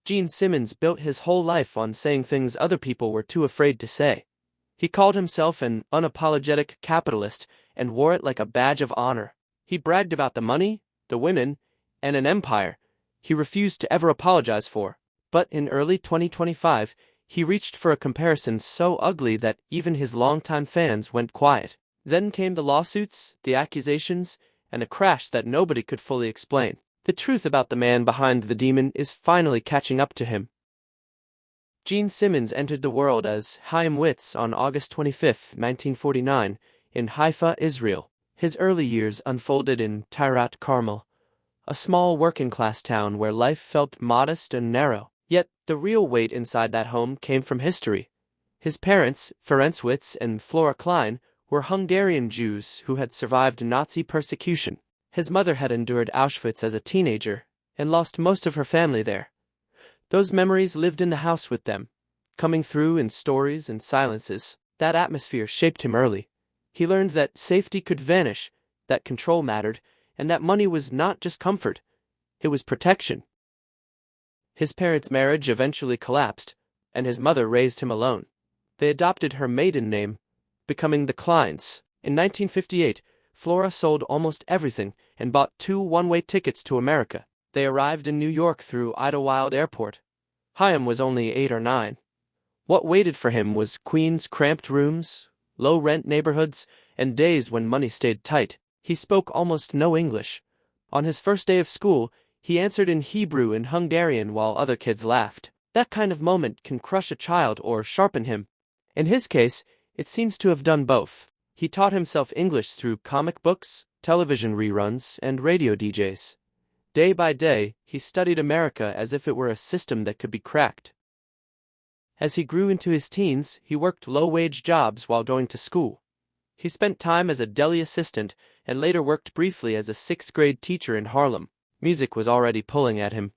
Gene Simmons built his whole life on saying things other people were too afraid to say. He called himself an unapologetic capitalist and wore it like a badge of honor. He bragged about the money, the women, and an empire he refused to ever apologize for. But in early 2025, he reached for a comparison so ugly that even his longtime fans went quiet. Then came the lawsuits, the accusations, and a crash that nobody could fully explain. The truth about the man behind the demon is finally catching up to him. Gene Simmons entered the world as Chaim Witz on August 25, 1949, in Haifa, Israel. His early years unfolded in Tirat Carmel, a small working-class town where life felt modest and narrow. Yet, the real weight inside that home came from history. His parents, Ferenc Witz and Flora Klein, were Hungarian Jews who had survived Nazi persecution. His mother had endured Auschwitz as a teenager and lost most of her family there. Those memories lived in the house with them, coming through in stories and silences. That atmosphere shaped him early. He learned that safety could vanish, that control mattered, and that money was not just comfort, it was protection. His parents' marriage eventually collapsed, and his mother raised him alone. They adopted her maiden name, becoming the Kleins. In 1958, Flora sold almost everything and bought 2 one-way tickets to America. They arrived in New York through Idlewild Airport. Chaim was only 8 or 9. What waited for him was Queens' cramped rooms, low-rent neighborhoods, and days when money stayed tight. He spoke almost no English. On his first day of school, he answered in Hebrew and Hungarian while other kids laughed. That kind of moment can crush a child or sharpen him. In his case, it seems to have done both. He taught himself English through comic books, television reruns, and radio DJs. Day by day, he studied America as if it were a system that could be cracked. As he grew into his teens, he worked low-wage jobs while going to school. He spent time as a deli assistant and later worked briefly as a 6th-grade teacher in Harlem. Music was already pulling at him.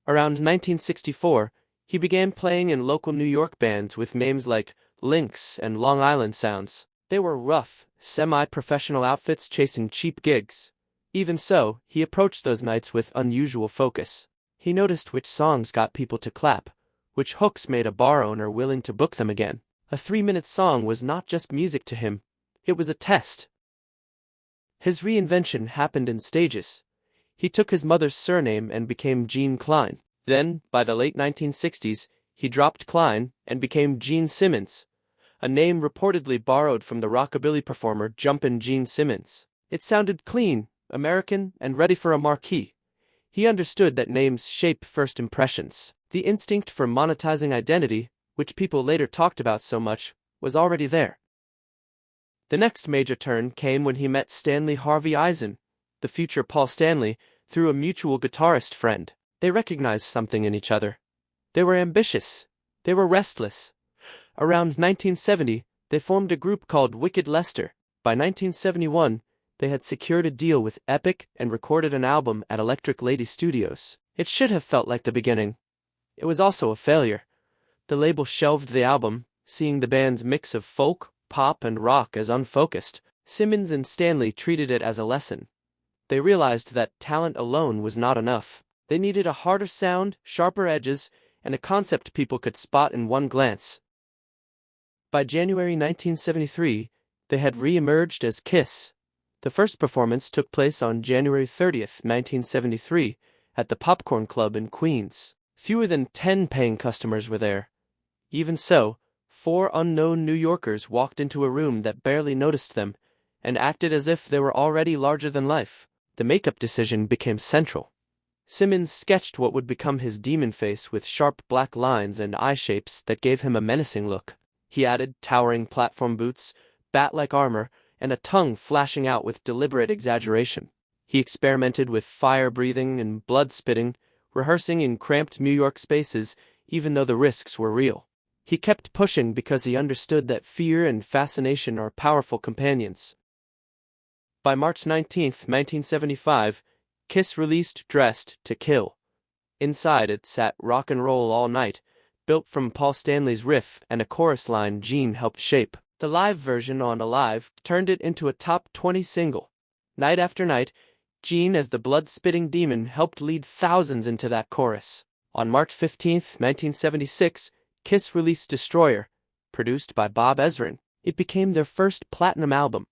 Around 1964, he began playing in local New York bands with names like Lynx and Long Island Sounds. They were rough, semi-professional outfits chasing cheap gigs. Even so, he approached those nights with unusual focus. He noticed which songs got people to clap, which hooks made a bar owner willing to book them again. A 3-minute song was not just music to him, it was a test. His reinvention happened in stages. He took his mother's surname and became Gene Klein. Then, by the late 1960s, he dropped Klein and became Gene Simmons, a name reportedly borrowed from the rockabilly performer Jumpin' Gene Simmons. It sounded clean, American, and ready for a marquee. He understood that names shape first impressions. The instinct for monetizing identity, which people later talked about so much, was already there. The next major turn came when he met Stanley Harvey Eisen, the future Paul Stanley, through a mutual guitarist friend. They recognized something in each other. They were ambitious. They were restless. Around 1970, they formed a group called Wicked Lester. By 1971, they had secured a deal with Epic and recorded an album at Electric Lady Studios. It should have felt like the beginning. It was also a failure. The label shelved the album, seeing the band's mix of folk, pop, and rock as unfocused. Simmons and Stanley treated it as a lesson. They realized that talent alone was not enough. They needed a harder sound, sharper edges, and a concept people could spot in one glance. By January 1973, they had re-emerged as Kiss. The first performance took place on January 30, 1973, at the Popcorn Club in Queens. Fewer than 10 paying customers were there. Even so, 4 unknown New Yorkers walked into a room that barely noticed them, and acted as if they were already larger than life. The makeup decision became central. Simmons sketched what would become his demon face with sharp black lines and eye shapes that gave him a menacing look. He added towering platform boots, bat-like armor, and a tongue flashing out with deliberate exaggeration. He experimented with fire-breathing and blood-spitting, rehearsing in cramped New York spaces even though the risks were real. He kept pushing because he understood that fear and fascination are powerful companions. By March 19, 1975, Kiss released Dressed to Kill. Inside it sat Rock and Roll All Night, built from Paul Stanley's riff and a chorus line Gene helped shape. The live version on Alive turned it into a top 20 single. Night after night, Gene as the blood-spitting demon helped lead thousands into that chorus. On March 15, 1976, Kiss released Destroyer, produced by Bob Ezrin. It became their first platinum album.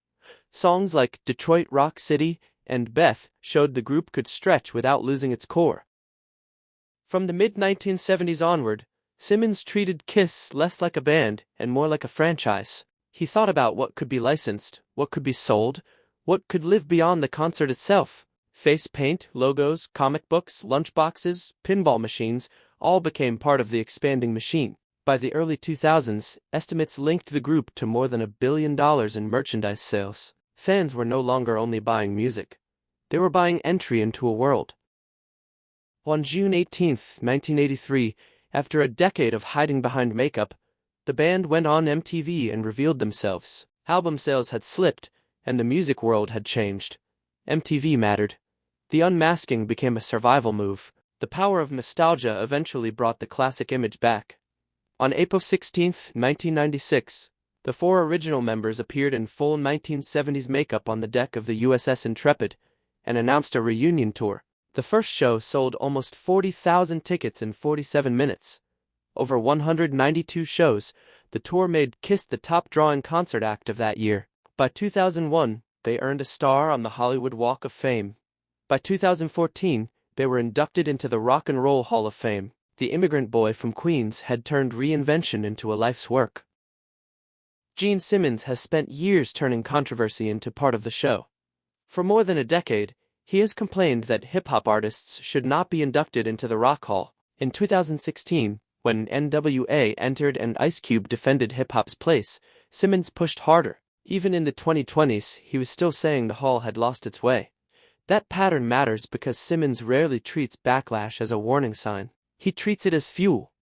Songs like Detroit Rock City and Beth showed the group could stretch without losing its core. From the mid-1970s onward, Simmons treated Kiss less like a band and more like a franchise. He thought about what could be licensed, what could be sold, what could live beyond the concert itself. Face paint, logos, comic books, lunchboxes, pinball machines all became part of the expanding machine. By the early 2000s, estimates linked the group to more than $1 billion in merchandise sales. Fans were no longer only buying music. They were buying entry into a world. On June 18, 1983, after a decade of hiding behind makeup, the band went on MTV and revealed themselves. Album sales had slipped, and the music world had changed. MTV mattered. The unmasking became a survival move. The power of nostalgia eventually brought the classic image back. On April 16, 1996, the 4 original members appeared in full 1970s makeup on the deck of the USS Intrepid and announced a reunion tour. The first show sold almost 40,000 tickets in 47 minutes. Over 192 shows, the tour made Kiss the top-drawing concert act of that year. By 2001, they earned a star on the Hollywood Walk of Fame. By 2014, they were inducted into the Rock and Roll Hall of Fame. The immigrant boy from Queens had turned reinvention into a life's work. Gene Simmons has spent years turning controversy into part of the show. For more than a decade, he has complained that hip-hop artists should not be inducted into the Rock Hall. In 2016, when NWA entered and Ice Cube defended hip-hop's place, Simmons pushed harder. Even in the 2020s, he was still saying the hall had lost its way. That pattern matters because Simmons rarely treats backlash as a warning sign. He treats it as fuel.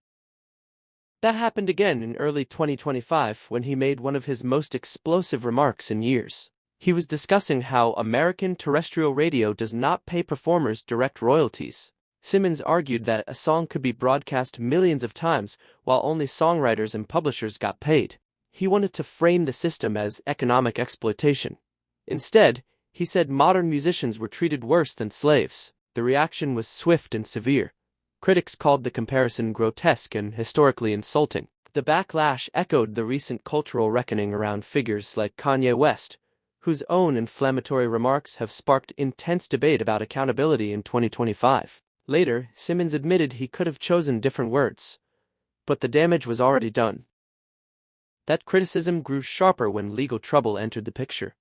That happened again in early 2025 when he made one of his most explosive remarks in years. He was discussing how American terrestrial radio does not pay performers direct royalties. Simmons argued that a song could be broadcast millions of times while only songwriters and publishers got paid. He wanted to frame the system as economic exploitation. Instead, he said modern musicians were treated worse than slaves. The reaction was swift and severe. Critics called the comparison grotesque and historically insulting. The backlash echoed the recent cultural reckoning around figures like Kanye West, whose own inflammatory remarks have sparked intense debate about accountability in 2025. Later, Simmons admitted he could have chosen different words, but the damage was already done. That criticism grew sharper when legal trouble entered the picture.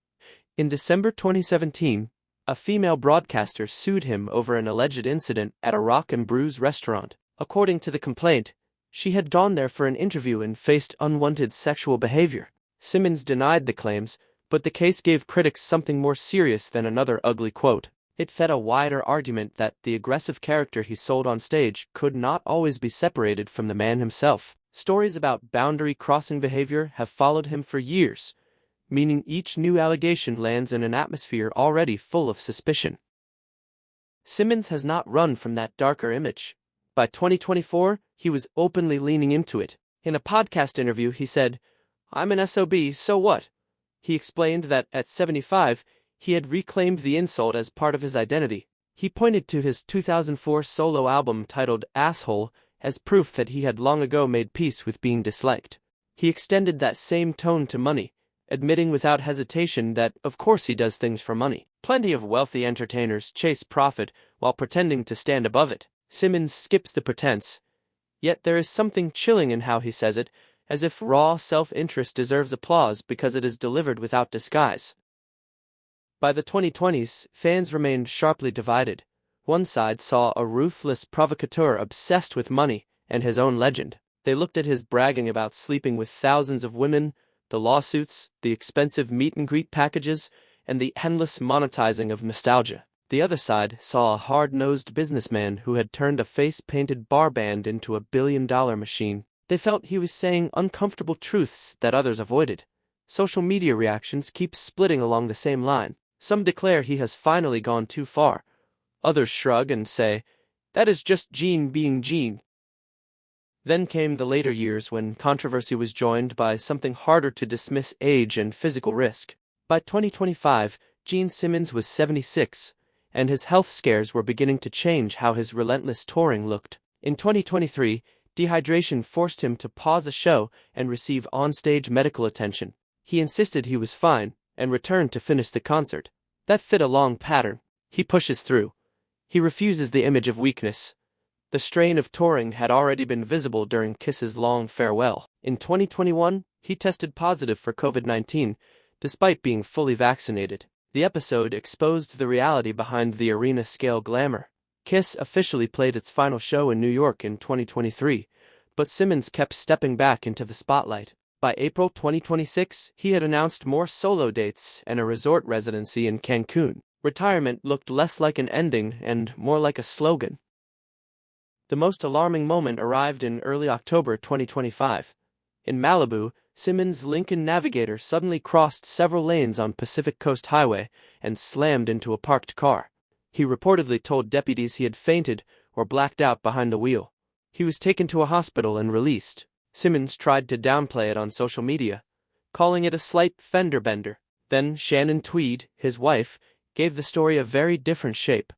In December 2017, a female broadcaster sued him over an alleged incident at a Rock and Brews restaurant. According to the complaint, she had gone there for an interview and faced unwanted sexual behavior. Simmons denied the claims, but the case gave critics something more serious than another ugly quote. It fed a wider argument that the aggressive character he sold on stage could not always be separated from the man himself. Stories about boundary-crossing behavior have followed him for years, meaning each new allegation lands in an atmosphere already full of suspicion. Simmons has not run from that darker image. By 2024, he was openly leaning into it. In a podcast interview, he said, "I'm an SOB, so what?" He explained that at 75, he had reclaimed the insult as part of his identity. He pointed to his 2004 solo album titled Asshole as proof that he had long ago made peace with being disliked. He extended that same tone to money, admitting without hesitation that, of course, he does things for money. Plenty of wealthy entertainers chase profit while pretending to stand above it. Simmons skips the pretense. Yet there is something chilling in how he says it, as if raw self-interest deserves applause because it is delivered without disguise. By the 2020s, fans remained sharply divided. One side saw a ruthless provocateur obsessed with money and his own legend. They looked at his bragging about sleeping with thousands of women, the lawsuits, the expensive meet-and-greet packages, and the endless monetizing of nostalgia. The other side saw a hard-nosed businessman who had turned a face-painted bar band into a billion-dollar machine. They felt he was saying uncomfortable truths that others avoided. Social media reactions keep splitting along the same line. Some declare he has finally gone too far. Others shrug and say, "That is just Gene being Gene." Then came the later years when controversy was joined by something harder to dismiss: age and physical risk. By 2025, Gene Simmons was 76, and his health scares were beginning to change how his relentless touring looked. In 2023, dehydration forced him to pause a show and receive on-stage medical attention. He insisted he was fine and returned to finish the concert. That fit a long pattern. He pushes through. He refuses the image of weakness. The strain of touring had already been visible during Kiss's long farewell. In 2021, he tested positive for COVID-19, despite being fully vaccinated. The episode exposed the reality behind the arena-scale glamour. Kiss officially played its final show in New York in 2023, but Simmons kept stepping back into the spotlight. By April 2026, he had announced more solo dates and a resort residency in Cancun. Retirement looked less like an ending and more like a slogan. The most alarming moment arrived in early October 2025. In Malibu, Simmons' Lincoln Navigator suddenly crossed several lanes on Pacific Coast Highway and slammed into a parked car. He reportedly told deputies he had fainted or blacked out behind the wheel. He was taken to a hospital and released. Simmons tried to downplay it on social media, calling it a slight fender bender. Then Shannon Tweed, his wife, gave the story a very different shape.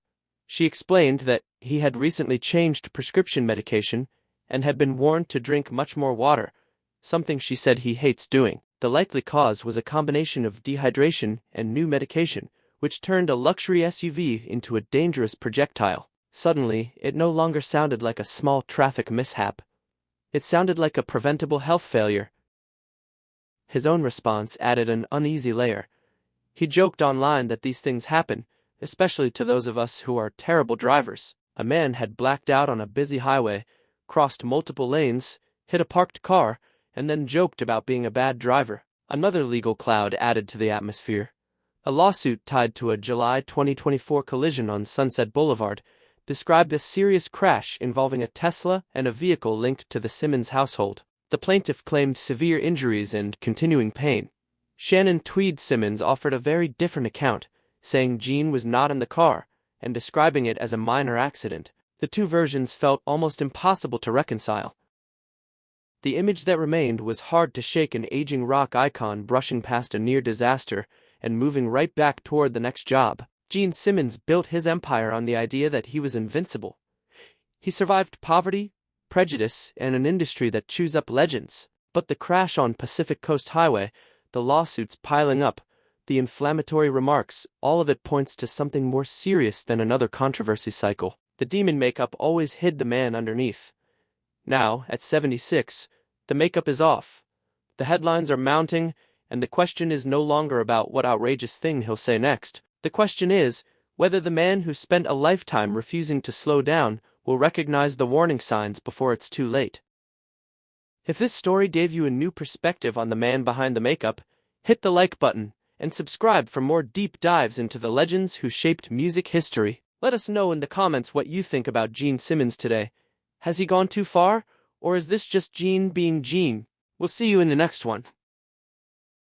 She explained that he had recently changed prescription medication and had been warned to drink much more water, something she said he hates doing. The likely cause was a combination of dehydration and new medication, which turned a luxury SUV into a dangerous projectile. Suddenly, it no longer sounded like a small traffic mishap. It sounded like a preventable health failure. His own response added an uneasy layer. He joked online that these things happen, especially to those of us who are terrible drivers. A man had blacked out on a busy highway, crossed multiple lanes, hit a parked car, and then joked about being a bad driver. Another legal cloud added to the atmosphere. A lawsuit tied to a July 2024 collision on Sunset Boulevard described a serious crash involving a Tesla and a vehicle linked to the Simmons household. The plaintiff claimed severe injuries and continuing pain. Shannon Tweed Simmons offered a very different account, saying Jean was not in the car and describing it as a minor accident. The two versions felt almost impossible to reconcile. The image that remained was hard to shake: an aging rock icon brushing past a near disaster and moving right back toward the next job. Gene Simmons built his empire on the idea that he was invincible. He survived poverty, prejudice, and an industry that chews up legends. But the crash on Pacific Coast Highway, the lawsuits piling up, the inflammatory remarks, all of it points to something more serious than another controversy cycle. The demon makeup always hid the man underneath. Now, at 76, the makeup is off. The headlines are mounting, and the question is no longer about what outrageous thing he'll say next. The question is whether the man who spent a lifetime refusing to slow down will recognize the warning signs before it's too late. If this story gave you a new perspective on the man behind the makeup, hit the like button and subscribe for more deep dives into the legends who shaped music history. Let us know in the comments what you think about Gene Simmons today. Has he gone too far, or is this just Gene being Gene? We'll see you in the next one.